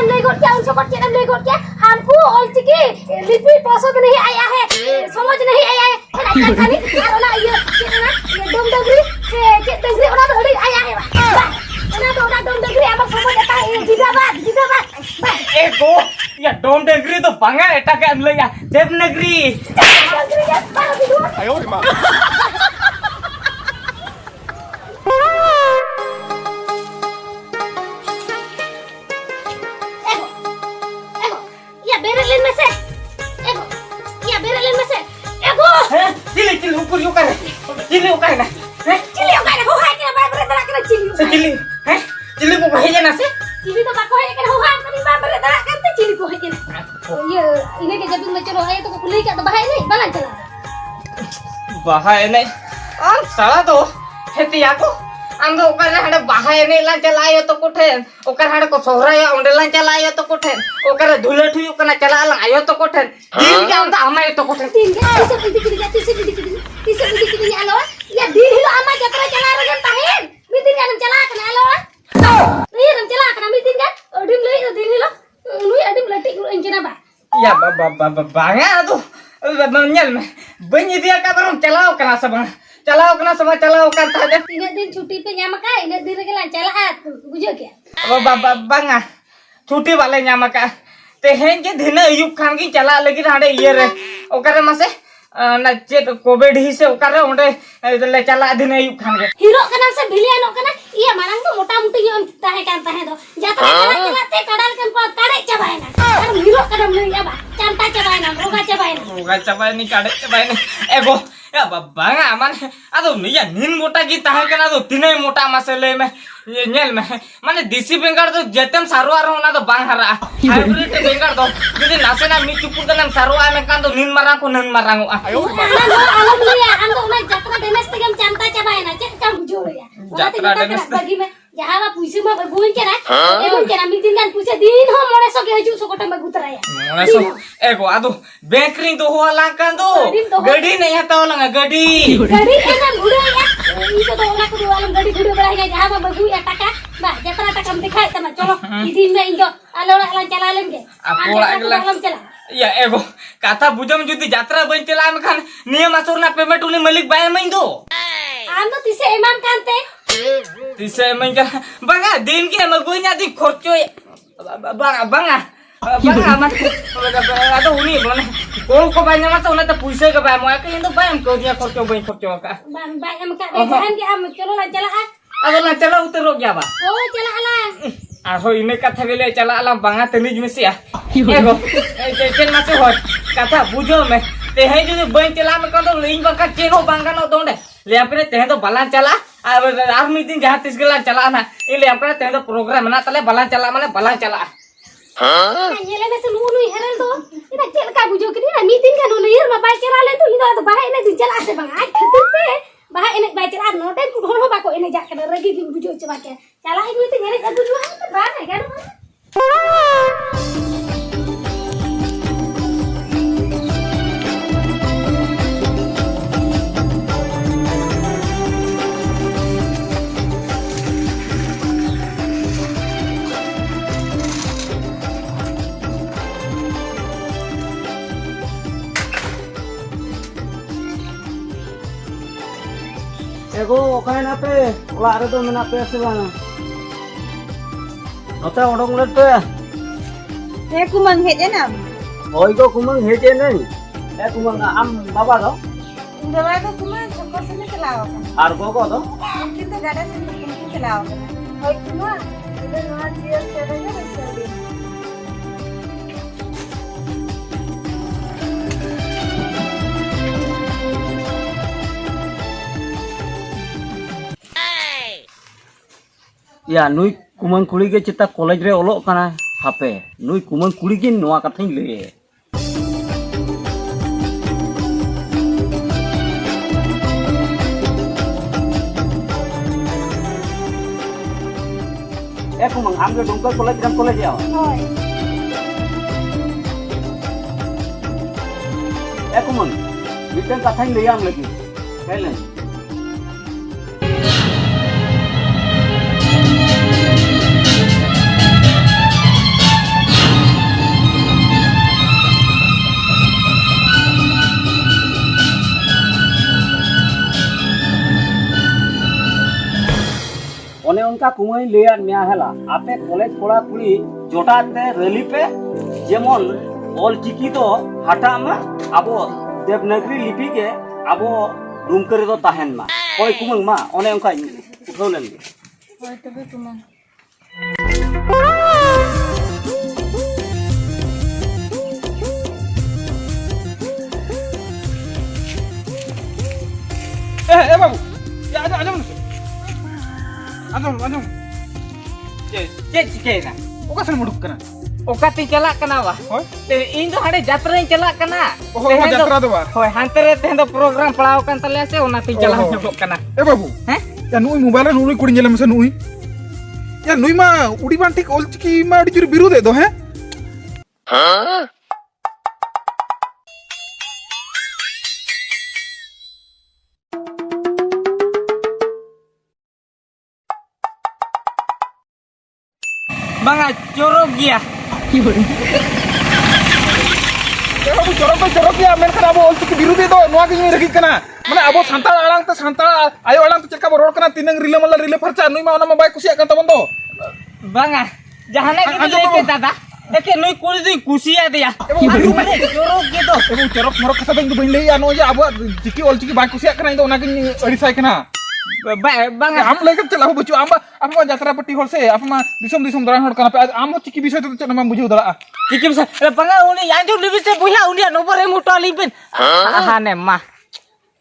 चेम ले गोट क्या उनको चेम ले गोट क्या हमको ऑलचिकी लिपि पसंद नहीं आया है समझ नहीं आया है खाली खाली ना ये डोम डगरी से डगरी ओना तो हड़ी आया है ओना डोम डगरी हम समझ आता है जिंदाबाद एगो या डोम डगरी तो बांगा एटा के ले या देवनगरी आयो रे मां चिली ऊपर यू कर चिली उकाय ना हैं चिली ओका हो है के बाप रे दरा के चिली चिली हैं चिली को कहे ना से चिली तो बाको है के हो है अपनी बाप रे दरा करते चिली को है के ये इने के जब में चलो आए तो कुली का तो बहाय नहीं बना चला बाहाय नहीं और साला तो हेतिया को आम तो ओकर हडे बाहाय नहीं ला चलायो तो कोठे ओकर हडे को सोहरायो ओंडे ला चलायो तो कोठे ओकर धुलठ हुई कना चला ला आयो तो कोठे दिन के आम तो हमारे तो कोठे तीन के इसे दिखरी आलो या दिन हिलो आमा जत्रा चला रगन ताहेन मीटिंग का चला कना आलो नहीं रम चला कना मीटिंग का ओडिम ले दिन हिलो नुई अडिम लटी इंजना बा या बांगा तो nyel me banyi dia ka barong चलाओ कना सब चलाओ करता है तीन दिन छुट्टी पे ᱧᱟᱢ का इन दिन के ला चला बुझो क्या बांगा छुट्टी वाले ᱧᱟᱢ का तेहेन के दिन अयुब खान की चला लगी हाडे ये रे ओकरे मासे ना चेत कोविड ही से ओकरे ओंडे ले चला दिन अयुब खान के हीरो कना से भिलियन कना ये मारंग तो मोटा मोटी हम ताहे दो जात्रा चलाते कडाल कन पर काड़े चबायना और हीरो कदम नहीं आबा चांटा चबायना रोगा चबायनी काड़े चबायनी एगो या बांगा माने अदो या निन मोटा की ताहे कना तो तिने मोटा मासे ले में ये नेल में माने देसी बेंगार तो जेतम सारो आरो ना तो बांग हरा हाइब्रिड बेंगार तो जदी नासे ना मी चुपुर कनम सारो आ में कान तो निन मारा को नन मारांगो आयो रे मां आलम लिया हम तो ना जात्रा देनेस ते हम चांटा चबायना चेक काम जोड़या जात्रा देनेस बगी में जहां बा पुइसे में बुन के ना एबन के ना मीटिंग गान पुइसे दिन हो मोने सो के हजू सो कोटा में गुतराया मोने सो एगो आदो बेकरी तो होला कान तो गड़ी नहीं हता होला गड़ी एना घुड़े या ई तो ओला को वाला गड़ी घुड़े बड़ा है जहां बा बगु या टाका बा जतरा टाका हम दिखाई तना चलो ई दिन में इंजो आलोड़ा हला चला लेंगे आपोड़ा अगला चला या एगो काथा बुजम जुदी यात्रा बन चला में खान नियम आसुरना पेमेंट उनी मालिक बाय में दो आम तो तिसे इमाम कांते तिसे में का बांगा दिन के मगुइना दी खर्चो बांगा मत अदो उनी माने को बाय ना तो उना तो पैसे के बाय मोया के तो बाय हम को दिया खर्चो का बाय हम का बहन के हम चलो ना चला अदो ना चला उतर गया बा ओ चला हला आरो इने कथा गेले चला आला बांगा तनिज में से एगो चेन मासे हो कथा बुझो में ते है जो बन चला में कदो लिंग बका चेनो बांगा न दोंडे ले अपने ते तो बला चला आर मी दिन जहां तिस गेला चला ना ई ले अपने ते तो प्रोग्राम ना तले बला चला माने बला चला हां ये ले से नु हेरल तो इना चल का बुझो कि ना मीटिंग का नु हीर में बाय चला ले तो इना तो बाय ने दिन चला से बांगा खतिर पे बाय ने बाय चला नोटे को ढोलो बाको इने जा के रगी दिन बुझो चबा के चला है मीटिंग ने का बुझो हम बा है का एगो ओखाय ना पे ओला रे तो मेना पे से बाना नोते ओडोंग ले पे हे कुमंग हेजे ना ओई को कुमंग हेजे नहीं ए कुमंग आम बाबा दो बाबा तो कुमंग छक्को से चलाओ आर गोगो दो किंतु गाड़ा से चलाओ होय कुमंग इधर नवा जियो से रहे वैसे या नुई कुमंग कुड़ी के चिता कॉलेज रे ओलो कना हापे नुई कुमंग कुड़ी के नवा कथाई ले ए कुमंग आम के डोंकर कॉलेज रम कॉलेज आओ होय ए कुमंग मिटन कथाई ले आम लगी कहले अंका कुमाई लेया मिया हला आपे कॉलेज कोड़ा कुड़ी जोटाते रैली पे जेमन ऑल चिकी तो हटा में अबो देवनागरी लिपि के अबो डुमकरे तो ताहेन मा कोई कुमंग मा ओने अंका उठाव लेन गे होय तबे कुमार ए बाबू ये आजम चेक चिके ना ओका सन मुडुक कना ओका ती चला कना वा होय ते इन दो हाडे यात्रा इन चला कना ओहो यात्रा दो बार होय हांते रे तेन दो प्रोग्राम पड़ाव कन तले से ओना ती चला ओहो। ᱧᱚᱜᱚᱜ कना ए बाबू हैं या नुई मोबाइल नुई कुड़ी जेला मसे नुई या नुई मा उड़ी बांटिक ओलचिकी मा उड़ी जुरी बिरुदे दो हैं बांगा चोरक गया ए बाबू चोरक या मेन खरा बो ओलचिकी बिरुदे दो नोआ के रगी कना माने अबो सांताल आलांग ते सांताल आयो आलांग ते चलका रोड कना तिनंग रिले मल्ला रिले फरचा नुई मा ओना मा बाय कुसिया कन तबन दो बांगा जहाने के आजो लेके तो। दादा एके नुई कुड़ी दुई कुसिया दिया माने चोरक के दो ए बाबू चोरक मोरक कथा बेंग बइन लेया नो जे अबो चिकी ओलचिकी बाय कुसिया कना इंदो ओना के अड़िसाय कना बांगा आम लेके चला हो बच्चों आम यात्रा पट्टी होर से आप दिसम दिसम दरान होर कना पे आम चिकी विषय तो चना मा बुझियो दरा चिकी से बांगा उनी याजो लिबि से बुया उनी नंबर ए मुटो लिबिन हाने मा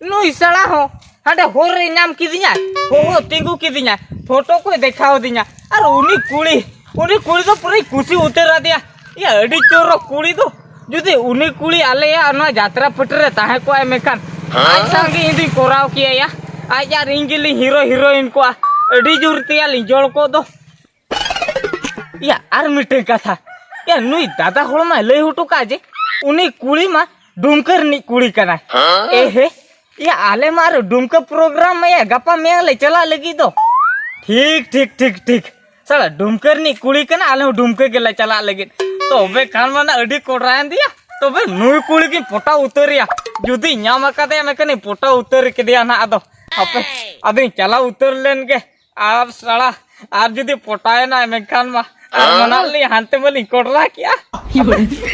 नुई सड़ा हो हाडे होरे नाम किदिया हो तिंगु किदिया फोटो को देखाओ दिया और उनी कुड़ी तो पूरी खुशी उतरा दिया ये अड़ी चोरो कुड़ी तो जुदी उनी कुड़ी आले या ना यात्रा पटरे ताहे को ए मेकान आज संगे इंदी कोराव किया या आज यार इंगिली हीरो हीरोइन को अड़ी जुरतिया लिंजोल को दो या आर मिटे कथा या नुई दादा होड़ मा लई हुटु काजे उनी कुड़ी मा डुमकर नि कुड़ी कना ए हे या आले मार डुमकर प्रोग्राम में या गप्पा में ले चला लगी दो ठीक साला डुमकर नि कुड़ी कना आले डुमकर के ले चला लगी तो बे कान माना अड़ी कोड़रान दिया तो बे नुई कुड़ी की पोटा उतरिया जुदी ᱧᱟᱢ ᱟᱠᱟᱫᱮ ᱢᱮᱠᱟᱱᱤ पोटा उतर के दिया ना आदो अपे अभी चला उतर लेन के आप साला आप जुदी पोटाए ना मेकान मा আর মনালি হানতে বলি কোড়লা কিয়া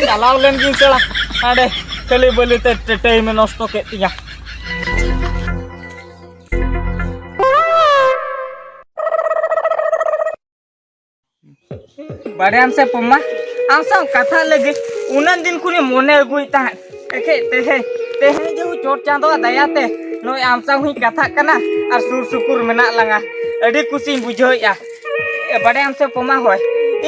চালাও লেন কি চলা আরে চলে বলি তে টাইম নষ্ট কে দিয়া बड़े हमसे पम्मा हम सब कथा लगे उनन दिन कुनी मोने अगुई ता एके ते जो चोट चांदो दयाते नो हम सब हुई कथा कना और सुर सुकुर मेना लंगा अड़ी खुशी बुझोया बड़े हमसे पम्मा होय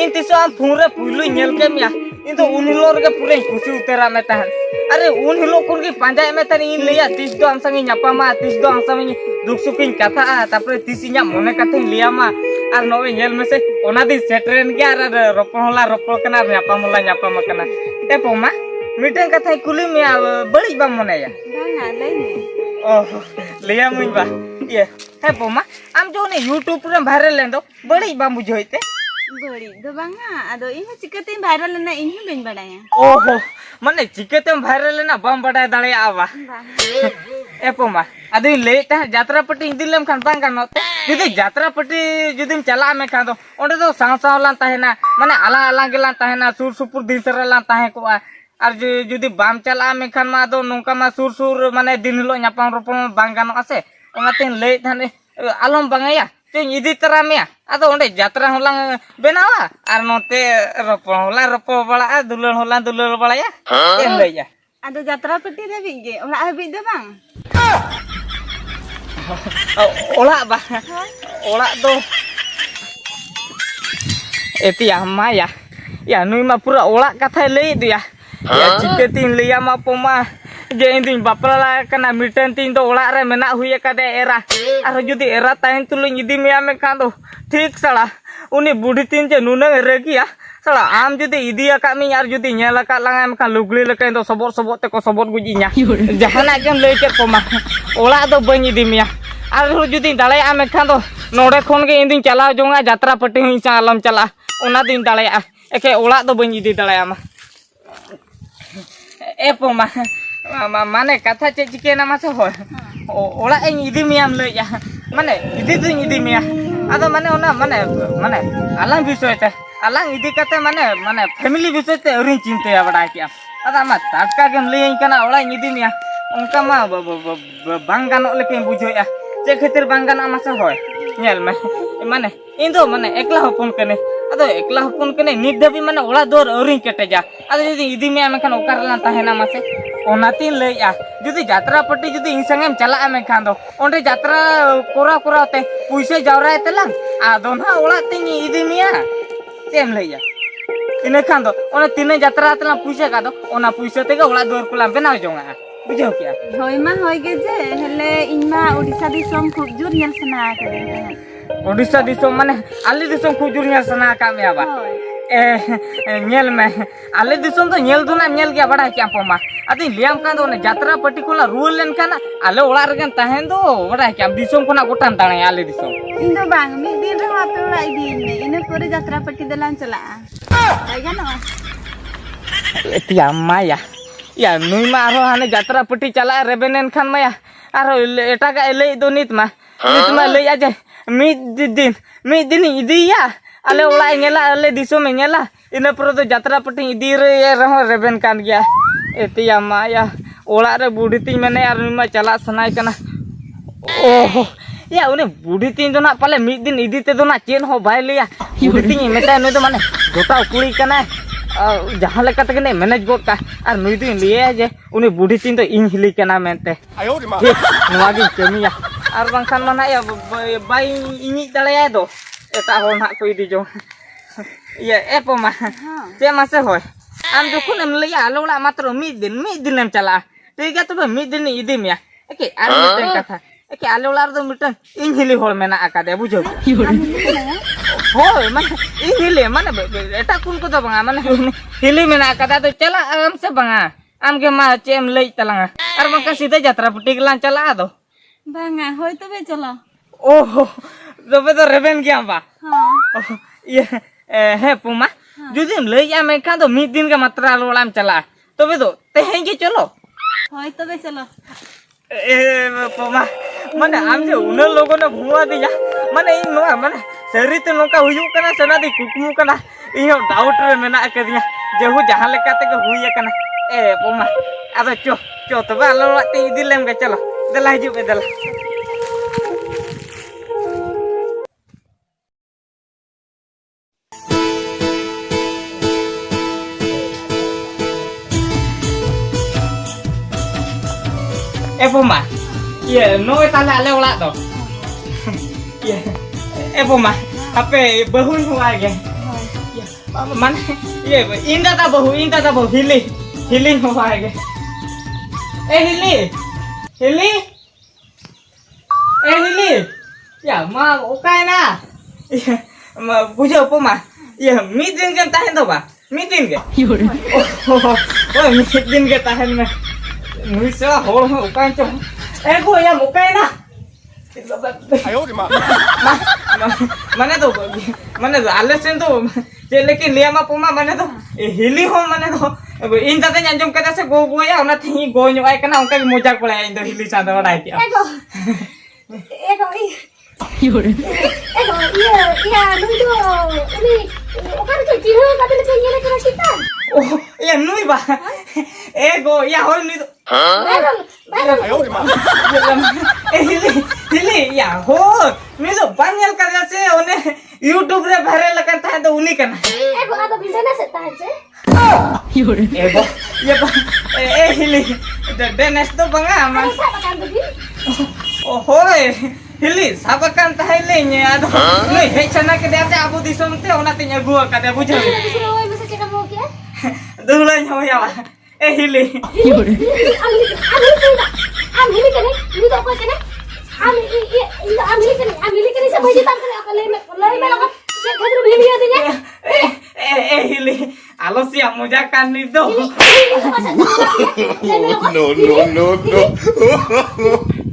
इन तिसो हम पूरे पुलु नेल के मिया इन तो उन हिलो रे पूरे खुशी उतरा में तहन अरे उन हिलो कुन की पांजा में तन इन लिया तिस दो हम संगे न्यापामा तिस दो हम संगे दुख सुखिन कथा तापरे तिस इnya मोने कथा लिया मा और नोवे नेल में से ओना दिन सेटरेन गया और रोपो कना न्यापामा कना ते पम्मा मिटन कथा कुली में बड़ी बा मोने या बांगा लई ने ओह लिया मुई बा ये है पम्मा आम जो ने YouTube रे वायरल लेन दो बड़ी बा बुझोइते बड़ी दो बांगा आदो इहो चिकते वायरल ना इहो बेन बडाया ओहो माने चिकते वायरल लेना बम बड़ा दड़े आवा ए पम्मा अदि लेता यात्रा पट्टी इदिलेम खान बांगा नते जुदी यात्रा पट्टी जुदीम चला में खान दो ओंडे दो साव लान ताहेना माने आला आला गेलान ताहेना सुर सुपुर दिन सरलान ताहे को और जुदी बाम चला में खान मा दो नोंका मा सुर माने दिन हिलो न्यापाम रोपण बांगा न आसे ओनाते ले थाने आलम बांगाया ते इदी तरा में आदो ओंडे यात्रा होलां बेनावा और नोते रोपो बड़ा दुलल बड़ाया ए लैया आदो यात्रा पट्टी देबी गे ओला हबी दो बांग ओला बा ओला दो एतिया माया या नुई मा पूरा ओला कथा लई दिया या चिकेतीन लिया मा पमा जे इंदिन बापला कना मिटन तीन दो ओला रे मेना हुए कदे एरा और जुदी एरा ताइन तुलिन इदी मिया में कान दो ठीक सला उनी बुढ़ी तीन जे नुने रेगिया सला आम जुदी इदी आका मी यार जुदी नेल आका लांगा में कान लुगली लेके दो सबोट ते को सबोट गुजिnya जहाना गेम लई के पमा ओला दो बन इदी मिया और जुदी दाले आम खान दो नोडे खन के इंदिन चला जोंगा यात्रा पट्टी हुई चालम चला ओना दिन दाले एके ओला दो बन इदी दाले आमा ए पमा माने कथा चे चिके ना मासे हो ओला इन इदी मियाम ले या माने इदी मिया आदो माने ओना माने आलांग विषय ते आलांग इदी कते माने फैमिली विषय ते अरिन चिंता बड़ा किया आदा मा टाटका गेम लई कना ओला इदी मिया उनका मा बांगानो लेके बुझोया चे खातिर बांगाना मासे होय नेल माने इन दो माने एकला हपन कने अदो एकला हपन कने नित दबी माने ओला दोर अरिन केटेजा अदो जदी इदी मिया मेखान ओकारला ताहेना मासे ओनातीन लैया जुदी यात्रा पट्टी जुदी इन संगेम चला मेखान दो ओंडे यात्रा कोराते पुइसे जावराय तलांग आदो ना ओला तिन इदी मिया तेम लैया इने खान दो ओना तिने यात्रा तला पुइसे का दो ओना पुइसे तेगे ओला दोर कुला बेनाव जोंगा बुझो क्या होय मा होय गे जे हेले इनमा ओडिसा दिसम खूब जोर नेल सना करे ओडिसा दिसम माने आले दिसम खूब जोर नेल सना का मे आबा नेल में आले दिसम तो नेल दुना नेल गया बड़ा क्या पमा अति लियाम का दो ने यात्रा पर्टिकुलर रूल लेन काना आले ओला रगन ताहेन दो बड़ा क्या दिसम कोना गोटान ताणे आले दिसम इन दो बांग मी दिन रे हापे ओला दिन ने इने पूरे यात्रा पट्टी दलान चला आई गानो एतिया माया या नुई मा आरो हाने यात्रा पट्टी चला रेबेनेन खान माया आरो एटा का ले दो नित मा ले आजे मी दिन इदिया आले ओला नेला आले दिसम नेला इने पर तो यात्रा पट्टी इदी रे रहो रेबेन कान गया एतिया माया ओला रे बुढ़ीती मेने यार नुई मा चला सनाय कना ओह या उन्हें बुढ़ीती दो ना पाले मी दिन इदी ते दो ना चेन हो भाई लिया बुढ़ीती मेता नुई तो माने गोटा कुड़ी कना जहाँ लेका तक ने मैनेज गोट का और नुई दिन लिए जे उन्हें बुढ़ी तीन तो इन हिली केना मेनते नवागी कमिया और बांखान माना या बाई इनी दड़े दो एटा हो ना कोई दी जो ये एपो मा ते मासे होय आम जखुन एम लैया आलोला मात्र मी दिन एम चला ठीक है तो मी दिन इदी मिया एके आर मिटन कथा एके आलोला रे दो मिटन इन हिली होल मेना आकादे बुझो होय माने इन हिली माने एटा कुन को तो बंगा माने हिली मेना कदा तो चला आराम से बंगा आम के मा चेम लई तलंगा और बंका सीधे यात्रा पट्टी गलान चला दो बांगा होय तो बे चलो ओहो तबे तो रेबेन गया बा हां ये है पुमा जुदी लई या मैं का तो मी दिन का मात्रा लोलाम चला तबे तो तेहें के चलो होय तो बे चलो ए पुमा माने आम जे उन लोगों ने भुआ दिया माने इन नो माने सरी तो नोका हुयु कना सना दी कुकमु कना इहो डाउट रे मेना कदिया जेहु जहां लेका ते हुई कना ए पुमा अब चो तबे आलो ते इदी लेम के चलो दला हिजु पे दला ए पुमा ये नो ताले आले ओला दो ये ए पुमा अबे बहुन हुआ के मन ये इंदा बहु हिली हुआ के ए हिली या मा ओकाय ना मा बुझो पुमा ये मी दिन के ताहेन दो बा मी दिन के ओ मी दिन के ताहेन में नुई से होल में उकाय चो ए गो या मुकाय ना माने तो आले सेन तो जे लेकिन लिया मा पुमा माने तो हिली हो माने तो इन दादा अंजम कदा से गो गोया ओना थी गो न्योय कना उनका भी मजाक पड़ा इन तो हिली सादा बड़ाई के एगो या नुई तो उनी ओकर के चिहो काबिल के ये लेकर सीता ओ या नुई बा ए गो या हो नुई तो हिली या हो नुई तो बांगल कर जैसे ओने YouTube रे वायरल लगन था तो उनी करना एगो आ तो बिजनेस से ता है एगो ये ए हिली देनेस तो बंगा मन ओ होय हिली साबकान ताहिले ने आदो नै हेचना के देते आबो दिसम ते ओना ते अगु का दे बुझे ओय में से चेक हो के दुलन हो या ए हिली हम हिली करे नी तो को करे हम हिली करे से भजी तार करे ले में लगा से खदर भिलिया दिने ए हिली आलसिया मजा कानी दो no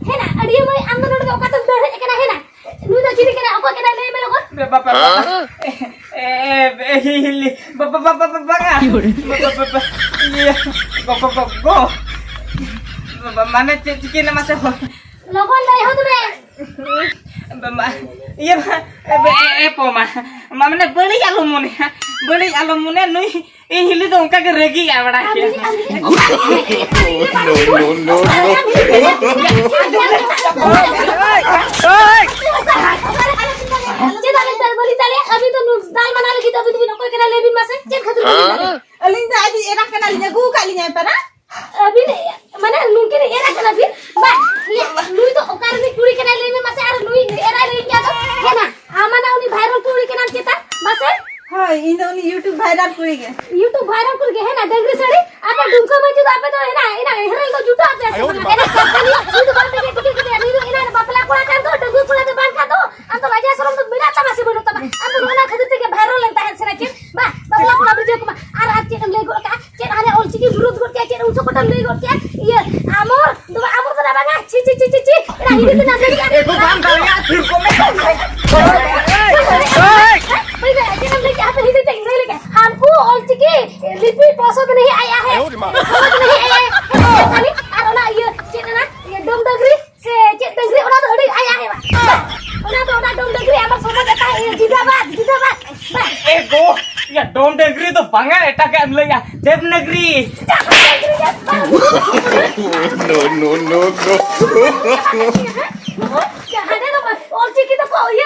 है ना अड़िए में अंदर नोड का तो डर है ना नु तो चिरी करे ओको केना ले में लगा बाबा ए हिली बाबा बाबा ये बाबा गो माने चिकी ना मासे लगन लाई हो तुमे iya poma mana beli alum mune nui hili to ongka ke regi ya bada अभी तो दाल बना लगी तो अभी तो कोई कना लेबिन मासे चेक खातिर अलिंग दा आज एरा कना लिया गु काली न्याय परा अभी माने नुके एरा कना फिर बा ये लुई तो ओकार में कुड़ी कना लेबिन मासे आर लुई एरा रे क्या तो है ना आमना उनी वायरल कुड़ी कना चेता मासे हां इन उनी YouTube वायरल कुड़ी गे YouTube वायरल कुड़ी गे है ना डंगरी सड़ी आपे डुमको में जो आपे तो है ना हेरल को जुटा आपे एना कंपनी YouTube बाटे के टिकट के नहीं इना बापला कोला कर दो डंगू कोला दे बांध का दो हम तो वजह सरम तो बिना तमाशे बोलो तमा हम तो रोना खातिर के वायरल लेता है सेना के बा बापला कोला वीडियो को आर आज के ले गो का के आने और चिकी विरोध करके के उठो कोटल ले गो के ये आमर तो बागा ची एना हिंदी ना दे एको काम कर यार फिर को में हमको और चिकी लिपि पसंद नहीं आया है समझ नहीं आया है खाली और ना ये चेना ये डोम डगरी से चेत डगरी ओना तो अड़ी आया है ओना डोम डगरी हमर समझ आता है जिंदाबाद एको या डोम डगरी तो बांगा एटा के अनले या देवनगरी no हने तो और चिकी तो को ये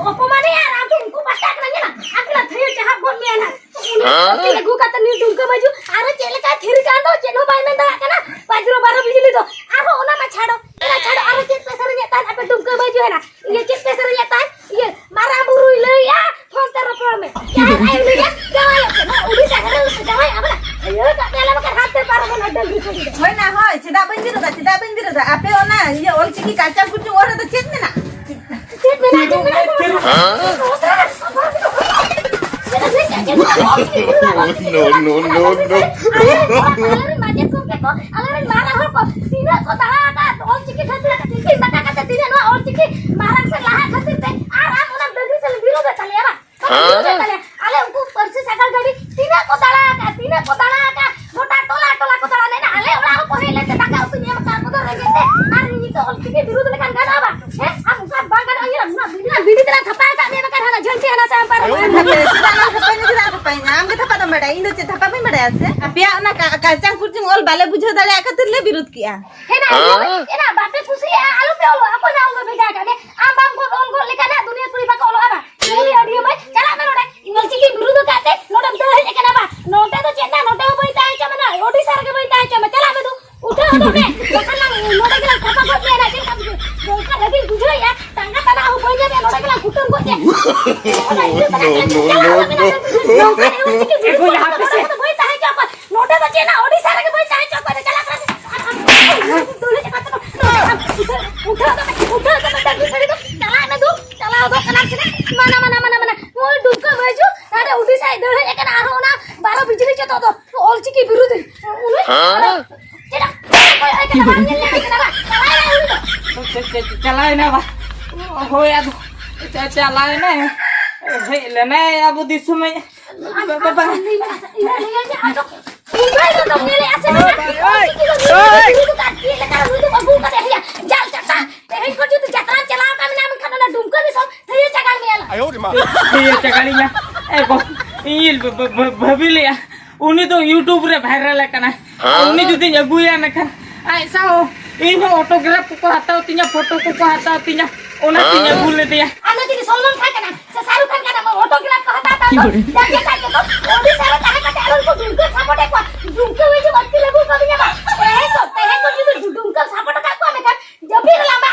अपमान है यार आप उनको पता करना ना अगला थे जहां बोल में ना उन्हें लगू का तनी तुमको बाजू अरे चले का थिर का दो चेनो बाई में दला ना 5 12 बिजली दो आरो ओना में छाड़ो अरे चेत पैसा रे जाता है पे तुमको बाजू है ना ये चेत पैसा रे जाता है ये मारा बुरु ले या फोन तर पर में क्या है ले या जवाय ना उड़ीसा घर से जवाय अपना ये का पेला में हाथ पे पारो ना डल बिछड़ी होय ना होय चिदा बंदिरो दा आपे ओना ये ओल चिकी काचा कुछ और तो चेत में ना no काचा कुछ ओल बाले बुझा दले आकतिर ले विरोध किया है ना एना बाटे खुशी आलू पे ओलो अपन आलू भेजा काने आम बाम को ओल को लेका ना दुनिया पूरी बाका ओलो आबा ये ऑडियो में चला में नोटे इंगल चिकी विरोध काते नोटे दे है केना बा नोटे तो चेना नोटे बैठा है चमना ओडिसा के बैठा है चम चला में तू उठे तो के कला नोटे के खपा को मेरा के काम दोका लगी बुझो या टांगा तना हो बन जाबे नोटे के कुटुम को दे एको यहां पे से बैठा है चप नोटे तो चेना ओडिसा के बैठा है चप चला उठा डंगरी सड़ी तो चला में तू चला दो कना से मना वो डुमका भेजो अरे उड़ीसा इधर है एकना आरो ना 12 बिजली चतो तो ओल चिकी विरुद्ध चला एकना बांगल ले चलाए ना बा हो या चलाए ना हे लेना अब दिसु में बाबा ये चगाड़ी में एको ये भबिले उनी तो YouTube रे वायरल करना उनी जुदी अगुया न खान ऐसा हो इन ऑटोग्राफ को हटाओ तिना फोटो को हटाओ तिना ओना तिना भूल दिया आना तिनी सलमान खान का ना शाहरुख खान का ना ऑटोग्राफ को हटाता तो जाके जाके तो ओडी सारा ताहे का एरो को दुमका सपोर्ट को दुमका वे जो बत्ती लगू कभी ना ते है को जो दुमका सपोर्ट का को में जब भी लंबा